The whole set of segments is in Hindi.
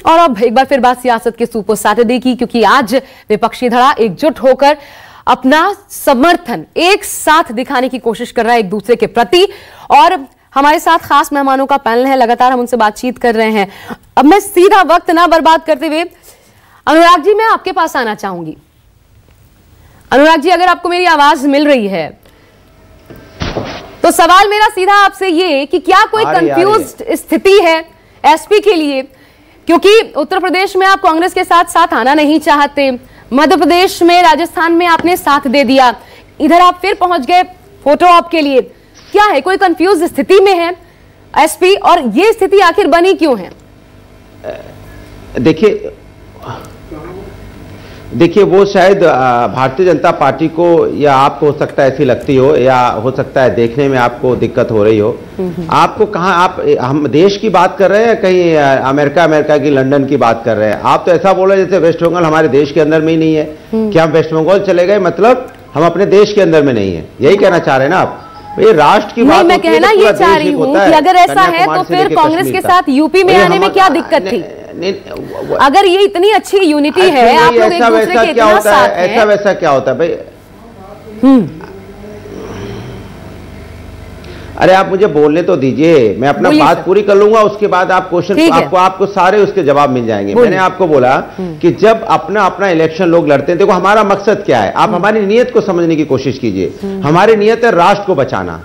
और अब एक बार फिर बात सियासत के सुपर सैटरडे की, क्योंकि आज विपक्षी धड़ा एकजुट होकर अपना समर्थन एक साथ दिखाने की कोशिश कर रहा है एक दूसरे के प्रति। और हमारे साथ खास मेहमानों का पैनल है, लगातार हम उनसे बातचीत कर रहे हैं। अब मैं सीधा वक्त ना बर्बाद करते हुए अनुराग जी, मैं आपके पास आना चाहूंगी। अनुराग जी, अगर आपको मेरी आवाज मिल रही है तो सवाल मेरा सीधा आपसे ये कि क्या कोई कंफ्यूज्ड स्थिति है एसपी के लिए, क्योंकि उत्तर प्रदेश में आप कांग्रेस के साथ साथ आना नहीं चाहते, मध्य प्रदेश में, राजस्थान में आपने साथ दे दिया, इधर आप फिर पहुंच गए फोटो ऑप के लिए। क्या है, कोई कंफ्यूज स्थिति में है एसपी, और ये स्थिति आखिर बनी क्यों है? देखिए वो शायद भारतीय जनता पार्टी को या आपको हो सकता है ऐसी लगती हो, या हो सकता है देखने में आपको दिक्कत हो रही हो। आपको कहाँ, आप हम देश की बात कर रहे हैं, कहीं अमेरिका की, लंदन की बात कर रहे हैं? आप तो ऐसा बोल रहे हैं जैसे वेस्ट बंगाल हमारे देश के अंदर में ही नहीं है। क्या हम वेस्ट बंगाल चले गए मतलब हम अपने देश के अंदर में नहीं है, यही कहना चाह रहे हैं ना आप? ये राष्ट्र की बात, मैं कहना ये चाह रही हूँ कि अगर ऐसा है तो फिर कांग्रेस के साथ यूपी में आने में क्या दिक्कत थी? अगर ये इतनी अच्छी यूनिटी है, आप लोग एक दूसरे के इतना साथ हैं, ऐसा वैसा क्या होता है भाई? अरे आप मुझे बोलने तो दीजिए, मैं अपना बात पूरी कर लूंगा, उसके बाद आप क्वेश्चन आपको सारे उसके जवाब मिल जाएंगे। मैंने आपको बोला कि जब अपना इलेक्शन लोग लड़ते हैं, देखो हमारा मकसद क्या है, आप हमारी नीयत को समझने की कोशिश कीजिए। हमारी नीयत है राष्ट्र को बचाना,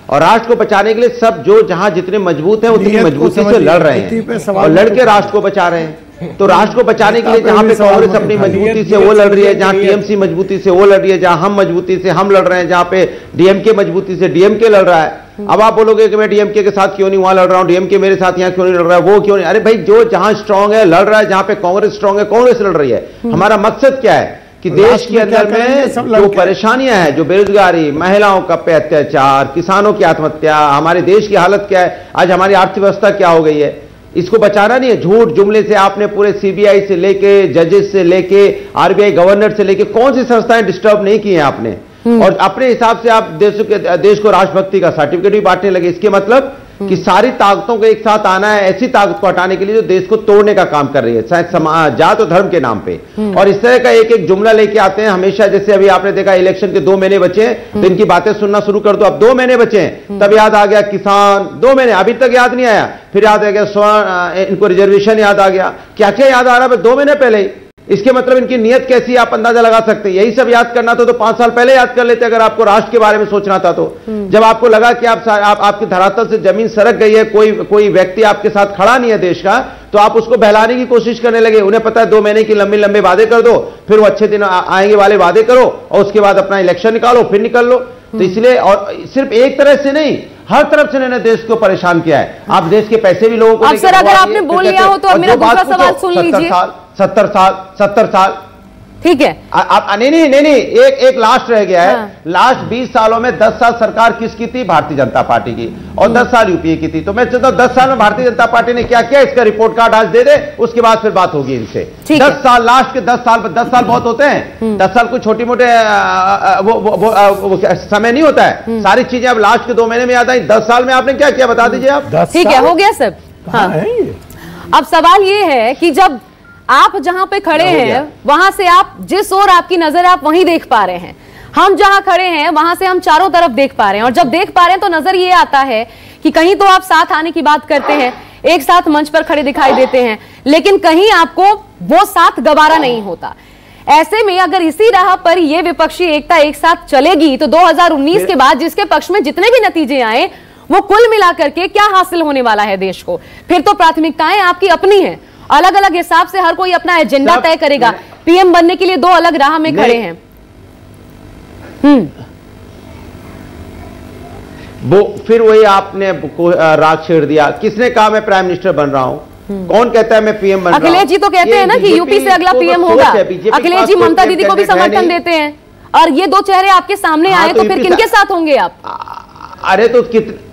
और राष्ट्र को बचाने के लिए सब जो जहां जितने मजबूत हैं उतनी मजबूती से लड़ रहे हैं और लड़के राष्ट्र को बचा रहे हैं। तो राष्ट्र को बचाने के लिए जहां पे कांग्रेस अपनी मजबूती से वो लड़ रही है, जहां टीएमसी मजबूती से वो लड़ रही है, जहां हम मजबूती से हम लड़ रहे हैं, जहां पे डीएमके मजबूती से डीएमके लड़ रहा है। अब आप बोलोगे कि मैं डीएमके के साथ क्यों नहीं वहां लड़ रहा हूं, डीएमके मेरे साथ यहां क्यों नहीं लड़ रहा है, वो क्यों नहीं? अरे भाई, जो जहां स्ट्रांग है लड़ रहा है, जहां पे कांग्रेस स्ट्रांग है कांग्रेस लड़ रही है। हमारा मकसद क्या है कि देश के अंदर में जो परेशानियां हैं, जो बेरोजगारी, महिलाओं का पे अत्याचार, किसानों की आत्महत्या, हमारे देश की हालत क्या है, आज हमारी अर्थव्यवस्था क्या हो गई है, इसको बचाना नहीं है। झूठ जुमले से आपने पूरे सीबीआई से लेके, जजेस से लेके, आरबीआई गवर्नर से लेके कौन सी संस्थाएं डिस्टर्ब नहीं की हैं आपने, और अपने हिसाब से आप देश को राष्ट्रभक्ति का सर्टिफिकेट भी बांटने लगे। इसके मतलब कि सारी ताकतों को एक साथ आना है, ऐसी ताकत को हटाने के लिए जो देश को तोड़ने का काम कर रही है, शायद जात और धर्म के नाम पे। और इस तरह का एक एक जुमला लेके आते हैं हमेशा। जैसे अभी आपने देखा इलेक्शन के 2 महीने बचे हैं तो इनकी बातें सुनना शुरू कर दो। अब 2 महीने बचे हैं, तब याद आ गया किसान, 2 महीने अभी तक याद नहीं आया, फिर याद आ गया स्वर्ण, इनको रिजर्वेशन याद आ गया, क्या क्या याद आ रहा है 2 महीने पहले ही। इसके मतलब इनकी नीयत कैसी है आप अंदाजा लगा सकते हैं। यही सब याद करना था तो 5 साल पहले याद कर लेते, अगर आपको राष्ट्र के बारे में सोचना था तो। जब आपको लगा कि आपकी धरातल से जमीन सरक गई है, कोई व्यक्ति आपके साथ खड़ा नहीं है देश का, तो आप उसको बहलाने की कोशिश करने लगे। उन्हें पता है 2 महीने की लंबे वादे कर दो, फिर वो अच्छे दिन आएंगे वाले वादे करो, और उसके बाद अपना इलेक्शन निकालो, फिर निकल लो। तो इसलिए, और सिर्फ एक तरह से नहीं, हर तरफ से इन्होंने देश को परेशान किया है। आप देश के पैसे भी लोगों को, अब सर अगर आपने बोल लिया हो तो अब मेरा दूसरा सवाल सुन लीजिए। 70 साल ठीक है। नहीं, एक लास्ट रह गया है। लास्ट 20 सालों में 10 साल सरकार किसकी थी? भारतीय जनता पार्टी की, और 10 साल यूपीए की थी। तो मैं चाहता हूं 10 साल में भारतीय जनता पार्टी ने क्या किया, इसका रिपोर्ट कार्ड आज दे दे, उसके बाद फिर बात होगी इनसे। 10 साल, लास्ट के 10 साल बहुत होते हैं। 10 साल कोई छोटी मोटे वो समय नहीं होता है। सारी चीजें अब लास्ट के 2 महीने में याद आई। 10 साल में आपने क्या किया बता दीजिए आप। ठीक है, हो गया सब। अब सवाल ये है कि जब आप जहां पे खड़े हैं वहां से आप जिस ओर आपकी नजर है आप वहीं देख पा रहे हैं, हम जहां खड़े हैं वहां से हम चारों तरफ देख पा रहे हैं। और जब देख पा रहे हैं तो नजर ये आता है कि कहीं तो आप साथ आने की बात करते हैं, एक साथ मंच पर खड़े दिखाई देते हैं, लेकिन कहीं आपको वो साथ गवारा नहीं होता। ऐसे में अगर इसी राह पर ये विपक्षी एकता एक साथ चलेगी तो 2019 के बाद जिसके पक्ष में जितने भी नतीजे आए वो कुल मिलाकर के क्या हासिल होने वाला है देश को? फिर तो प्राथमिकताएं आपकी अपनी हैं, अलग अलग हिसाब से हर कोई अपना एजेंडा तय करेगा। पीएम बनने के लिए 2 अलग राह में खड़े हैं। वो फिर वही आपने राग छेड़ दिया। किसने कहा मैं प्राइम मिनिस्टर बन रहा हूं? कौन कहता है मैं पीएम बन रहा हूं? अखिलेश जी तो कहते हैं ना कि यूपी से अगला पीएम होगा। अखिलेश जी ममता दीदी को भी समर्थन देते हैं, और ये 2 चेहरे आपके सामने आए तो फिर किनके साथ होंगे आप? अरे तो कितने,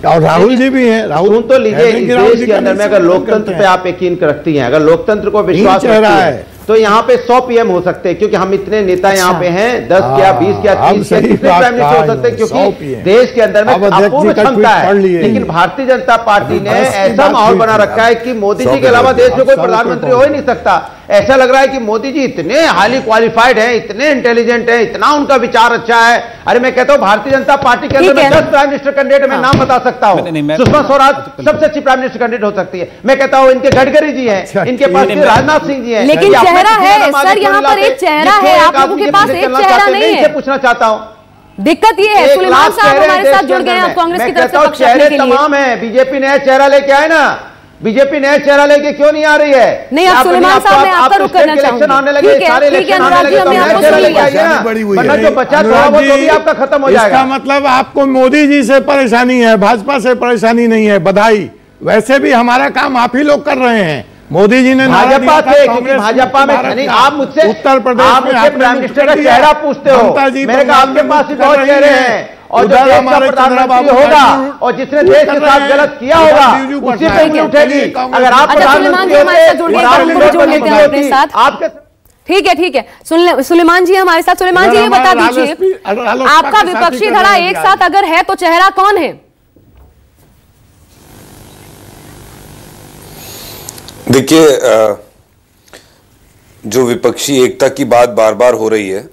और राहुल जी भी हैं। राहुल तो लीजिए, इस देश के अंदर में अगर लोकतंत्र पे आप यकीन रखती हैं, अगर लोकतंत्र को विश्वास रखती है, तो यहाँ पे 100 PM हो सकते हैं, क्योंकि हम इतने नेता यहाँ पे हैं, 10 क्या 20 क्या 30 क्या कितने प्राइम मिनिस्टर हो सकते हैं, क्योंकि देश के अंदर में अपूर्व क्षमता है। लेकिन भारतीय जनता पार्टी ने ऐसा माहौल बना रखा है कि मोदी जी के अलावा देश में कोई प्रधानमंत्री हो ही नहीं सकता। ऐसा लग रहा है कि मोदी जी इतने हाईली क्वालिफाइड हैं, इतने इंटेलिजेंट हैं, इतना उनका विचार अच्छा है। अरे मैं कहता हूं भारतीय जनता पार्टी के अंदर में 10 प्राइम मिनिस्टर कैंडिडेट मैं नाम बता सकता हूं। सुषमा स्वराज सबसे अच्छी प्राइम मिनिस्टर कैंडिडेट हो सकती है। मैं कहता हूं इनके गडकरी जी हैं, इनके पास राजनाथ सिंह जी हैं, लेकिन चेहरा है सर, यहाँ पर एक चेहरा है, आप लोगों के पास एक चेहरा नहीं है। पूछना चाहता हूं, दिक्कत ये है। सुलेमान साहब हमारे साथ जुड़ गए हैं, आप कांग्रेस की तरफ से पक्ष रखने के लिए। तमाम है, बीजेपी नया चेहरा लेके आए ना, बीजेपी नया चेहरा लेके क्यों नहीं आ रही है? नहीं, आप सुलेमान साहब मैं आपका रुख करना चाहूंगी। ठीक है, ठीक है अनुराग जी, हमने आपको सुन लिया। वरना जो बचा थोड़ा वो तो भी आपका खत्म हो जाएगा। इसका मतलब आपको मोदी जी से परेशानी है, भाजपा से परेशानी नहीं है, बधाई। वैसे भी हमारा काम आप ही लोग कर रहे हैं। मोदी जी ने भाजपा थे, क्योंकि भाजपा में नहीं। आप मुझसे उत्तर प्रदेश में प्राइम मिनिस्टर का चेहरा पूछते हो, मैंने कहा आपके पास भी बहुत चेहरे हैं, और जो देश का प्रधानमंत्री होगा और जिसने देश के साथ गलत किया होगा उसी पे उंगली उठेगी। अगर आप प्रधानमंत्री आपके ठीक है, ठीक है। सुलेमान जी हमारे साथ। सुलेमान जी ये बता दीजिए, आपका विपक्षी धड़ा एक साथ अगर है तो चेहरा कौन है? देखिए, जो विपक्षी एकता की बात बार बार हो रही है,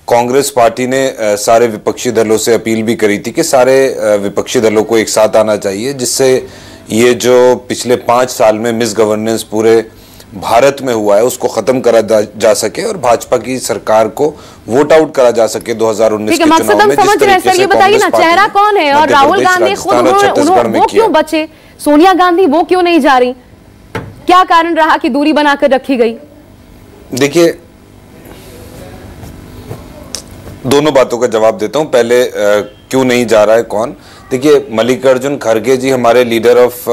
कांग्रेस पार्टी ने सारे विपक्षी दलों से अपील भी करी थी कि सारे विपक्षी दलों को एक साथ आना चाहिए, जिससे ये जो पिछले 5 साल में मिस गवर्नेंस पूरे भारत में हुआ है उसको खत्म करा जा सके और भाजपा की सरकार को वोट आउट करा जा सके 2019 के चुनाव में। समझ रहे हैं सर, ये बताइए ना चेहरा कौन है? और राहुल गांधी खुद वो क्यों बचे, सोनिया गांधी वो क्यों नहीं जा रही? क्या कारण रहा कि दूरी बनाकर रखी गई? देखिए, दोनों बातों का जवाब देता हूं। पहले क्यों नहीं जा रहा है कौन? देखिए, मल्लिकार्जुन खड़गे जी हमारे लीडर ऑफ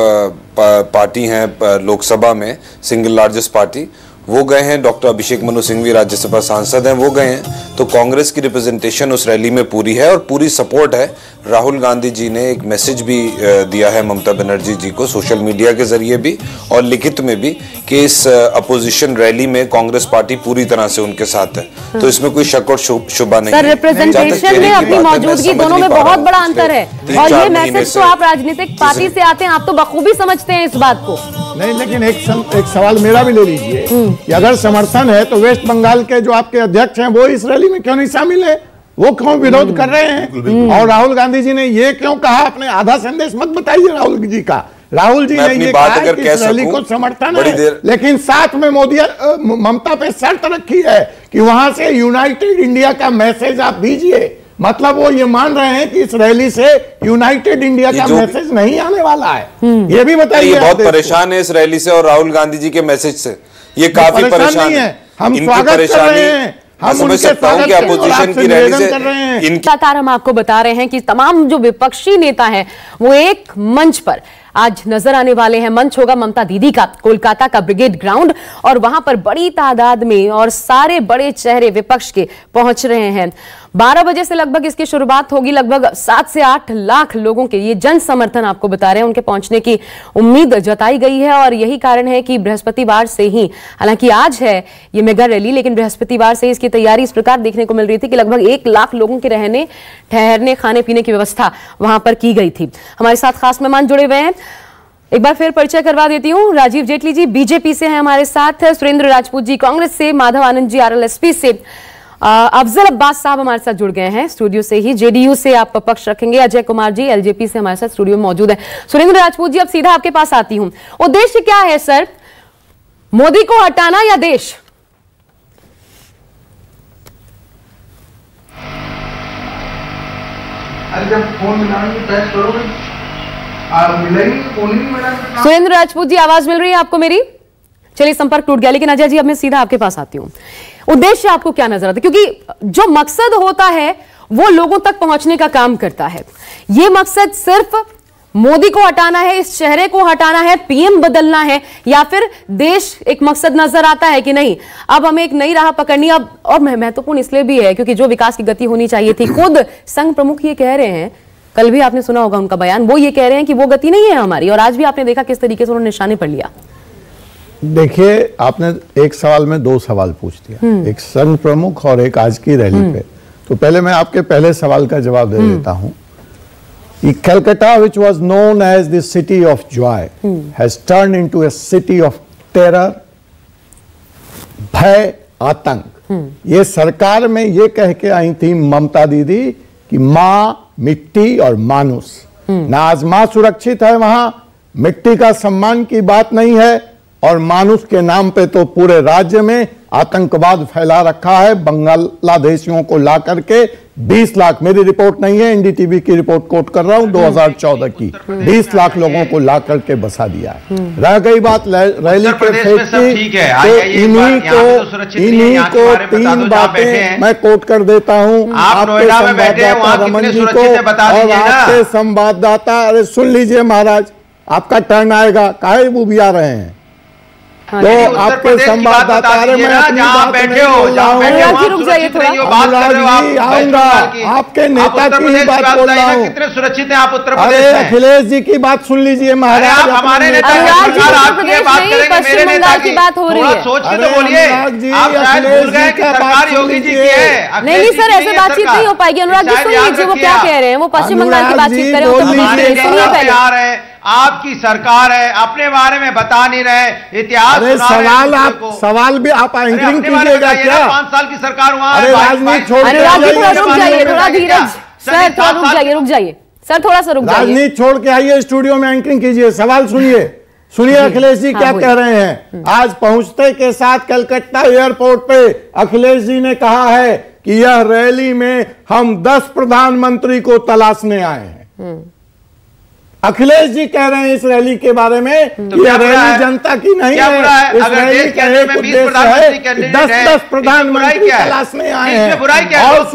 पार्टी हैं लोकसभा में, सिंगल लार्जेस्ट पार्टी, वो गए हैं। डॉक्टर अभिषेक मनु सिंघवी राज्यसभा सांसद हैं, वो गए हैं। तो कांग्रेस की रिप्रेजेंटेशन उस रैली में पूरी है और पूरी सपोर्ट है। राहुल गांधी जी ने एक मैसेज भी दिया है ममता बनर्जी जी को सोशल मीडिया के जरिए भी और लिखित में भी कि इस अपोजिशन रैली में कांग्रेस पार्टी पूरी तरह से उनके साथ है। तो इसमें कोई शक और शुबा नहीं है। रिप्रेजेंटेशन में अपनी मौजूदगी दोनों में बहुत बड़ा अंतर है और ये मैसेज तो आप राजनीतिक पार्टी से आते हैं, आप तो बखूबी समझते हैं इस बात को। नहीं, लेकिन एक सवाल मेरा भी ले लीजिए कि अगर समर्थन है तो वेस्ट बंगाल के जो आपके अध्यक्ष हैं वो इस रैली में क्यों नहीं शामिल है? वो क्यों विरोध कर रहे हैं? और राहुल गांधी जी ने ये क्यों कहा? अपने आधा संदेश मत बताइए राहुल जी का। राहुल जी ने ये कहा कि इस रैली को समर्थन है, लेकिन साथ में मोदी ममता पे शर्त रखी है कि वहां से यूनाइटेड इंडिया का मैसेज आप भेजिए। मतलब वो ये मान रहे हैं कि इस रैली से यूनाइटेड इंडिया का मैसेज नहीं आने वाला है। ये भी बताइए। ये बहुत परेशान है इस रैली से और राहुल गांधी जी के मैसेज से। ये काफी परेशान है। हम स्वागत कर रहे हैं, हम समझ सकता हूं कि अपोजिशन की रैली से लगातार हम आपको बता रहे हैं कि तमाम जो विपक्षी नेता हैं वो एक मंच पर आज नजर आने वाले हैं। मंच होगा ममता दीदी का, कोलकाता का ब्रिगेड ग्राउंड, और वहां पर बड़ी तादाद में और सारे बड़े चेहरे विपक्ष के पहुंच रहे हैं। 12 बजे से लगभग इसकी शुरुआत होगी। लगभग 7 से 8 लाख लोगों के ये जन समर्थन आपको बता रहे हैं उनके पहुंचने की उम्मीद जताई गई है और यही कारण है कि बृहस्पतिवार से ही, हालांकि आज है ये मेगा रैली, लेकिन बृहस्पतिवार से इसकी तैयारी इस प्रकार देखने को मिल रही थी कि लगभग 1 लाख लोगों के रहने, ठहरने, खाने पीने की व्यवस्था वहां पर की गई थी। हमारे साथ खास मेहमान जुड़े हुए हैं, एक बार फिर परिचय करवा देती हूं। राजीव जेटली जी बीजेपी से हैं हमारे साथ, सुरेंद्र राजपूत जी कांग्रेस से, माधव आनंद जी आरएलएसपी से, अफजल अब्बास साहब हमारे साथ जुड़ गए हैं स्टूडियो से ही, जेडीयू से आप पक्ष रखेंगे, अजय कुमार जी एलजेपी से हमारे साथ स्टूडियो में मौजूद है। सुरेंद्र राजपूत जी, अब सीधा आपके पास आती हूं, उद्देश्य क्या है सर, मोदी को हटाना या देश? अरे जब फोन मिलाएंगे पैस करोगे, आप मिलेंगे फोन ही मिलाएंगे। सुरेंद्र राजपूत जी, आवाज मिल रही है आपको मेरी? चलिए, संपर्क टूट गया, लेकिन अजय जी अब मैं सीधा आपके पास आती हूं। उद्देश्य आपको क्या नजर आता है? क्योंकि जो मकसद होता है वो लोगों तक पहुंचने का काम करता है। ये मकसद सिर्फ मोदी को हटाना है, इस चेहरे को हटाना है, पीएम बदलना है, या फिर देश एक मकसद नजर आता है कि नहीं अब हमें एक नई राह पकड़नी? अब और महत्वपूर्ण इसलिए भी है क्योंकि जो विकास की गति होनी चाहिए थी, खुद संघ प्रमुख ये कह रहे हैं, कल भी आपने सुना होगा उनका बयान, वो ये कह रहे हैं कि वो गति नहीं है हमारी, और आज भी आपने देखा किस तरीके से उन्होंने निशाने पर लिया। देखिए, आपने एक सवाल में दो सवाल पूछ दिया, एक संघ प्रमुख और एक आज की रैली पे। तो पहले मैं आपके पहले सवाल का जवाब दे देता हूं कि Calcutta, which was known as the city of joy, has turned into a city of terror, भय, आतंक। ये सरकार में ये कह के आई थी ममता दीदी कि माँ, मिट्टी और मानुष। ना आज माँ सुरक्षित है वहां, मिट्टी का सम्मान की बात नहीं है, और मानुष के नाम पे तो पूरे राज्य में आतंकवाद फैला रखा है। बांग्लादेशियों को ला करके 20 लाख, मेरी रिपोर्ट नहीं है, एनडीटीवी की रिपोर्ट कोट कर रहा हूं 2014 की, 20 लाख लोगों को ला करके बसा दिया है। रह गई बात रैली के फेट की, तो इन्हीं को 3 बातें मैं कोट कर देता हूं आपके संवाददाता रमन जी को और आपके संवाददाता। अरे सुन लीजिए महाराज, आपका टर्न आएगा, काहे वो भी आ रहे हैं। हाँ, तो आपके संवाददाता, अरे मैं अपनी बात नहीं बोल रहा हूँ, अनुराग जी आऊंगा, आपके नेता की ही बात बोल रहा हूँ। कितने सुरक्षित हैं आप उत्तर प्रदेश अरे में? अखिलेश जी की बात सुन लीजिए महाराज, आप हमारे नेता की बात करेंगे, मेरे नेता की बात हो रही है। सोच के तो बोलिए, आप शायद भूल गए कि सरकार योगी जी की है। नहीं सर, ऐसे बातचीत नहीं हो पाएगी। अनुराग जी सुन लीजिए वो क्या कह रहे हैं, वो पश्चिम बंगाल की बातचीत कर रहे हैं। आपकी सरकार है, अपने बारे में बता नहीं रहे, इतिहास। अरे सवाल भी आप एंकरिंग कीजिएगा क्या? 5 साल की सरकार हुआ। अरे राजनीति छोड़ के अनुराग जी थोड़ा रुक जाइए, थोड़ा धीरज सर, थोड़ा रुक जाइए सर, थोड़ा सा रुक जाइए। राजनीति छोड़ के आइए, स्टूडियो में एंकरिंग कीजिए, सवाल सुनिए अखिलेश जी क्या कह रहे हैं। आज पहुंचते के साथ कलकत्ता एयरपोर्ट पे अखिलेश जी ने कहा है कि यह रैली में हम 10 प्रधानमंत्री को तलाशने आए हैं। अखिलेश जी कह रहे हैं इस रैली के बारे में कि यह रैली जनता की नहीं है, इस रैली का एक उद्देश्य है कि 10 प्रधानमंत्री तलाशने आए हैं। और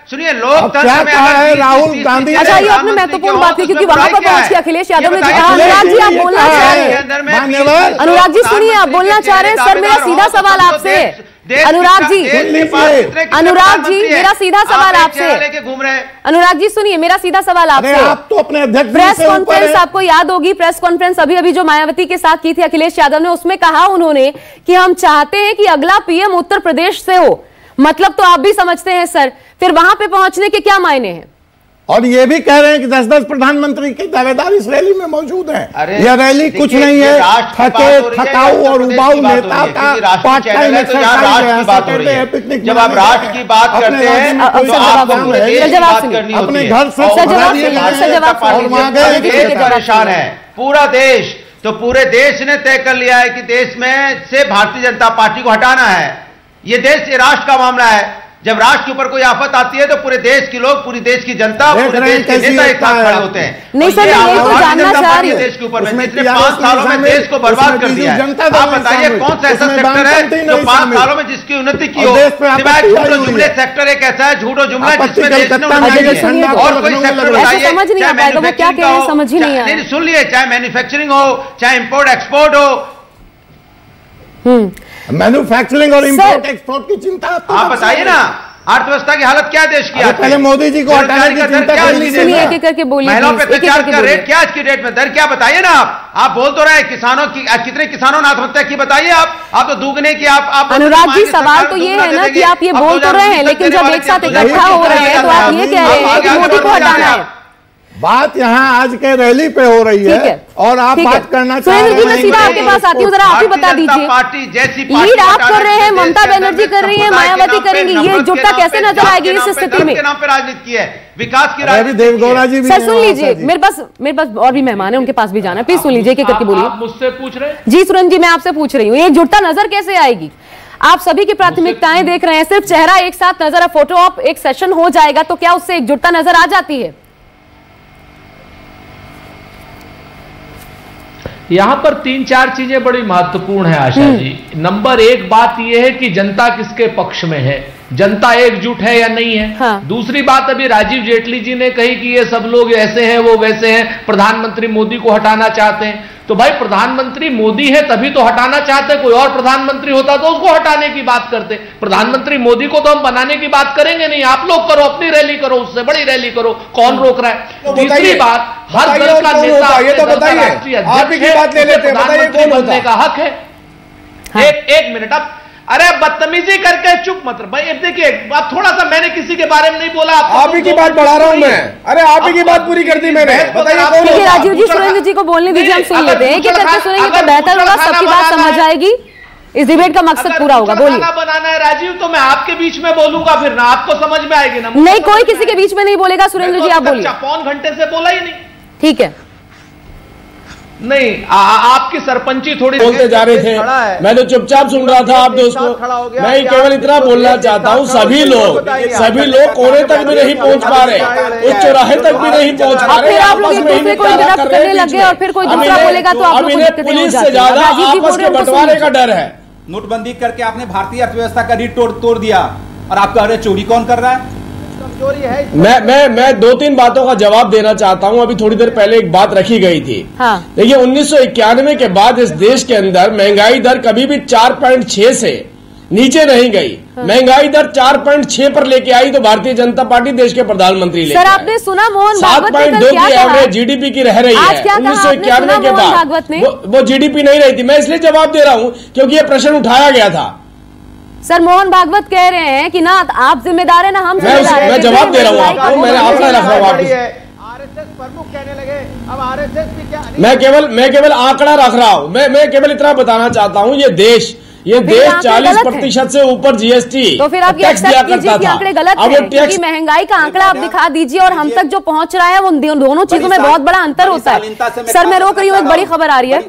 सुनिए, लोग क्या कहा है राहुल गांधी। अच्छा, ये आपने महत्वपूर्ण बात की, क्योंकि वहां पर पहुंच के अखिलेश यादव ने जो कहा। अनुराग जी आप बोलना चाह रहे हैं, अनुराग जी सुनिए, आप बोलना चाह रहे हैं। सर मेरा सीधा सवाल आपसे, अनुराग जी मेरा सीधा सवाल आपसे, अनुराग जी सुनिए, मेरा सीधा सवाल आपसे। आप तो अपने अध्यक्ष प्रेस कॉन्फ्रेंस आपको याद होगी, प्रेस कॉन्फ्रेंस अभी जो मायावती के साथ की थी अखिलेश यादव ने, उसमें कहा उन्होंने कि हम चाहते हैं कि अगला पीएम उत्तर प्रदेश से हो। मतलब तो आप भी समझते हैं सर, फिर वहां पे पहुंचने के क्या मायने हैं? और ये भी कह रहे हैं कि 10 प्रधानमंत्री के दावेदार इस रैली में मौजूद हैं। यह रैली कुछ नहीं है, थकाऊ और उबाऊ नेता का पार्ट टाइम एक्सरसाइज है। पिकनिक जब आप राष्ट्र की बात करते हैं तो आपको अपने घर से परेशान है पूरा देश। तो पूरे देश ने तय कर लिया है कि देश में से भारतीय जनता पार्टी को हटाना है। ये देश, ये राष्ट्र का मामला है। जब राष्ट्र के ऊपर कोई आफत आती है तो पूरे देश के लोग, पूरी देश की जनता, पूरे देश के नेता एक साथ खड़े होते हैं। नहीं सर, ये तो जानना चाह रही हूं देश के ऊपर में जितने 5 सालों में देश को बर्बाद कर दिया है। आप बताइए कौन सा ऐसा सेक्टर है जो 5 सालों में जिसकी उन्नति की हो, सिवाय झूठो जुमले। सेक्टर एक ऐसा है झूठो जुमला जिसमें देश ने उन्नति की है। और कोई सेक्टर बताइए, समझ नहीं आता है वो क्या कह रहे हैं, समझ ही नहीं आया। सुन लिए, चाहे मैन्युफैक्चरिंग हो, चाहे इंपोर्ट एक्सपोर्ट हो, मैन्युफैक्चरिंग और इंपोर्ट एक्सपोर्ट की चिंता आप बताइए ना। अर्थव्यवस्था की हालत क्या देश की? पहले मोदी जी को हटाने की चिंता करके बोलिए। महिलाओं पे अत्याचार का रेट क्या, आज की डेट में दर क्या, बताइए ना। आप बोल तो रहे किसानों की, कितने किसानों ने आत्महत्या की बताइए। आप तो दुगने की आप अनुराग जी, सवाल तो ये है ना कि आप ये बोल तो रहे हैं, लेकिन जब एक साथ इकट्ठा हो रहे हैं तो आप ये कह रहे हैं कि मोदी को हटाना है। बात यहाँ आज के रैली पे हो रही है और आप बात करना चाह रहे हैं। मैं सीधा आपके पास आती हूँ, जरा आप ही बता दीजिए। पार्टी जैसी लीड आप कर रहे हैं, ममता बनर्जी कर रही है, मायावती करेंगी, ये एकजुटता कैसे नजर आएगी इस स्थिति में? नाम पे राजनीति की है, विकास की राजनीति। देवगौड़ा जी भी सर सुन लीजिए, मेरे पास और भी मेहमान है, उनके पास भी जाना है, प्लीज सुन लीजिए, करके बोलिए। मुझसे पूछ रहे? जी सुरन जी, मैं आपसे पूछ रही हूँ, ये एकजुटता नजर कैसे आएगी? आप सभी की प्राथमिकताएं देख रहे हैं, सिर्फ चेहरा एक साथ नजर, फोटो ऑप एक सेशन हो जाएगा तो क्या उससे एकजुटता नजर आ जाती है? यहां पर 3-4 चीजें बड़ी महत्वपूर्ण है आशा जी। नंबर 1 बात यह है कि जनता किसके पक्ष में है। जनता एकजुट है या नहीं है। हाँ। दूसरी बात अभी राजीव जेटली जी ने कही कि ये सब लोग ऐसे हैं वो वैसे हैं, प्रधानमंत्री मोदी को हटाना चाहते हैं। तो भाई प्रधानमंत्री मोदी है तभी तो हटाना चाहते, कोई और प्रधानमंत्री होता तो उसको हटाने की बात करते। प्रधानमंत्री मोदी को तो हम बनाने की बात करेंगे नहीं, आप लोग करो, अपनी रैली करो, उससे बड़ी रैली करो, कौन रोक रहा है। तीसरी बात, हर दल का नेता ये तो बताइए, आप ही की बात ले लेते हैं, बताइए कौन होता है का हक है। एक मिनट, अब अरे बदतमीजी करके चुप मत भाई। देखिए आप थोड़ा सा, मैंने किसी के बारे में नहीं बोला, आप ही की बात बढ़ा रहा हूं मैं। अरे आप ही की बात पूरी कर दी मैंने, बताइए कौन है। राजीव जी, सुरेंद्र जी को बोलने दीजिए, हम सुन लेते हैं। एक एक करके सुनेंगे तो बेहतर होगा, सबकी बात समझ आएगी, इस डिबेट का मकसद पूरा होगा। बोलिए। बनाना है राजीव, तो मैं आपके बीच में बोलूंगा, फिर ना आपको समझ में आएगी ना। नहीं, कोई किसी के बीच में नहीं बोलेगा। सुरेंद्र जी आप बोलिए। पौन घंटे से बोला ही नहीं। ठीक है। नहीं, आपकी सरपंची थोड़ी बोलते जा रहे थे, मैं तो चुपचाप सुन रहा था आप दोस्तों। मैं केवल इतना बोलना चाहता हूँ, सभी लोग कोने तक भी नहीं पहुँच पा रहे, उस चौराहे तक भी नहीं पहुँच पा रहे, आपस में ही करने लगे और फिर कोई दूसरा बोलेगा तो अब इन्हें पुलिस से ज्यादा आपस के बंटवारे का डर है। नोटबंदी करके आपने भारतीय अर्थव्यवस्था का रीढ़ तोड़ दिया और आप कह रहे चोरी कौन कर रहा है। मैं 2-3 बातों का जवाब देना चाहता हूं। अभी थोड़ी देर पहले एक बात रखी गई थी। हाँ। देखिए 1991 के बाद इस देश के अंदर महंगाई दर कभी भी 4.6 से नीचे नहीं गई। हाँ। महंगाई दर 4.6 पर लेके आई तो भारतीय जनता पार्टी देश के प्रधानमंत्री लेके सर आपने सुना मोहन भागवत 7.2 की एवरेज जीडीपी की रह रही है। 1991 के बाद वो जीडीपी नहीं रही थी। मैं इसलिए जवाब दे रहा हूं क्योंकि ये प्रश्न उठाया गया था। सर मोहन भागवत कह रहे हैं कि ना आप जिम्मेदार है ना हम जिम्मेदार हैं। मैं जवाब दे रहा हूँ आपको, मैंने आंकड़ा रख रहा हूँ। आरएसएस प्रमुख कहने लगे, अब आरएसएस भी क्या। मैं केवल आंकड़ा रख रहा हूँ। मैं केवल इतना बताना चाहता हूँ, ये देश 40% से ऊपर जीएसटी तो फिर आप टैक्स दिया करता था। आंकड़े गलत हैं, क्योंकि महंगाई का आंकड़ा आप दिखा दीजिए और हम तक जो पहुंच रहा है वो दोनों चीजों में बहुत बड़ा अंतर होता है। सर मैं रोक रही हूँ, एक बड़ी खबर आ रही है।